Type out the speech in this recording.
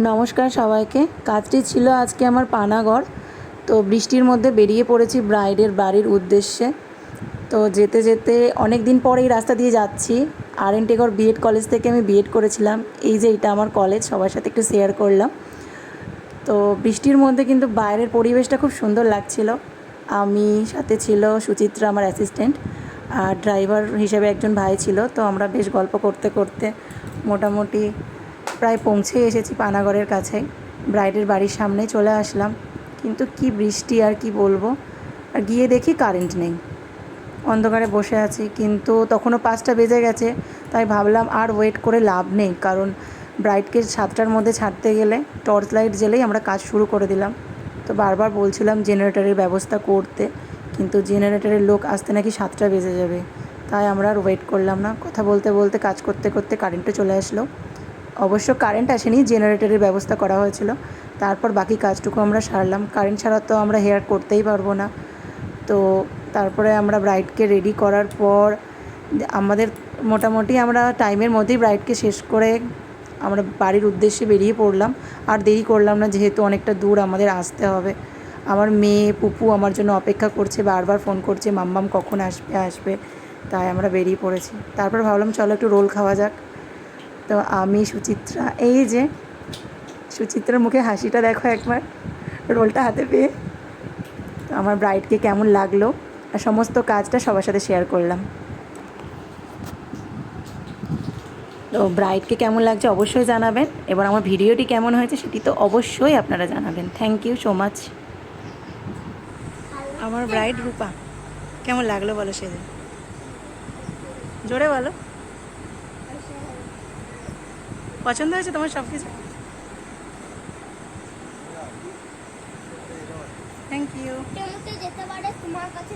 নমস্কার সবাইকে। কাজটি ছিল আজকে আমার পানাগড়। তো বৃষ্টির মধ্যে বেরিয়ে পড়েছি ব্রাইডের বাড়ির উদ্দেশ্যে। তো যেতে যেতে অনেক দিন পরে এই রাস্তা দিয়ে যাচ্ছি। আর.এন. টেগোর বিএড কলেজ থেকে আমি বিএড করেছিলাম। এই যে এটা আমার কলেজ, সবার সাথে একটু শেয়ার করলাম। তো বৃষ্টির মধ্যে কিন্তু বাইরের পরিবেশটা খুব সুন্দর লাগছিল। আমি সাথে ছিল সুচিত্রা, আমার অ্যাসিস্ট্যান্ট, আর ড্রাইভার হিসেবে একজন ভাই ছিল। তো আমরা বেশ গল্প করতে করতে মোটামুটি প্রায় পৌঁছে এসেছি পানাগড়ের কাছে। ব্রাইডের বাড়ির সামনেই চলে আসলাম। কিন্তু কি বৃষ্টি আর কি বলবো। আর গিয়ে দেখি কারেন্ট নেই, অন্ধকারে বসে আছি। কিন্তু তখনও 5টা বেজে গেছে। তাই ভাবলাম আর ওয়েট করে লাভ নেই, কারণ ব্রাইডকে 7টার মধ্যে ছাড়তে গেলে টর্চ লাইট জ্বেলেই আমরা কাজ শুরু করে দিলাম। তো বারবার বলছিলাম জেনারেটরের ব্যবস্থা করতে, কিন্তু জেনারেটরের লোক আসতে নাকি 7টা বেজে যাবে। তাই আমরা আর ওয়েট করলাম না। কথা বলতে বলতে কাজ করতে করতে কারেন্টও চলে আসলো। অবশ্য কারেন্ট আসেনি, জেনারেটরের ব্যবস্থা করা হয়েছিল। তারপর বাকি কাজটুকু আমরা সারলাম। কারেন্ট ছাড়া তো আমরা হেয়ার করতেই পারবো না। তো তারপরে আমরা ব্রাইডকে রেডি করার পর আমাদের মোটামুটি আমরা টাইমের মধ্যেই ব্রাইডকে শেষ করে আমরা বাড়ির উদ্দেশ্যে বেরিয়ে পড়লাম। আর দেরি করলাম না, যেহেতু অনেকটা দূর আমাদের আসতে হবে। আমার মেয়ে পুপু আমার জন্য অপেক্ষা করছে, বারবার ফোন করছে মাম্মাম কখন আসবে আসবে। তাই আমরা বেরিয়ে পড়েছি। তারপর ভাবলাম চলো একটু রোল খাওয়া যাক। তো আমি সুচিত্রা, এই যে সুচিত্রার মুখে হাসিটা দেখো একবার রোলটা হাতে পেয়ে। তো আমার ব্রাইডকে কেমন লাগলো আর সমস্ত কাজটা সবার সাথে শেয়ার করলাম। তো ব্রাইডকে কেমন লাগছে অবশ্যই জানাবেন, এবার আমার ভিডিওটি কেমন হয়েছে সেটি তো অবশ্যই আপনারা জানাবেন। Thank you so much. আমার ব্রাইড রূপা কেমন লাগলো বলো সেদিন, জোরে বলো। পছন্দ হয়েছে তোমার সব কিছু? Thank you. যেতে পারে তোমার কাছে।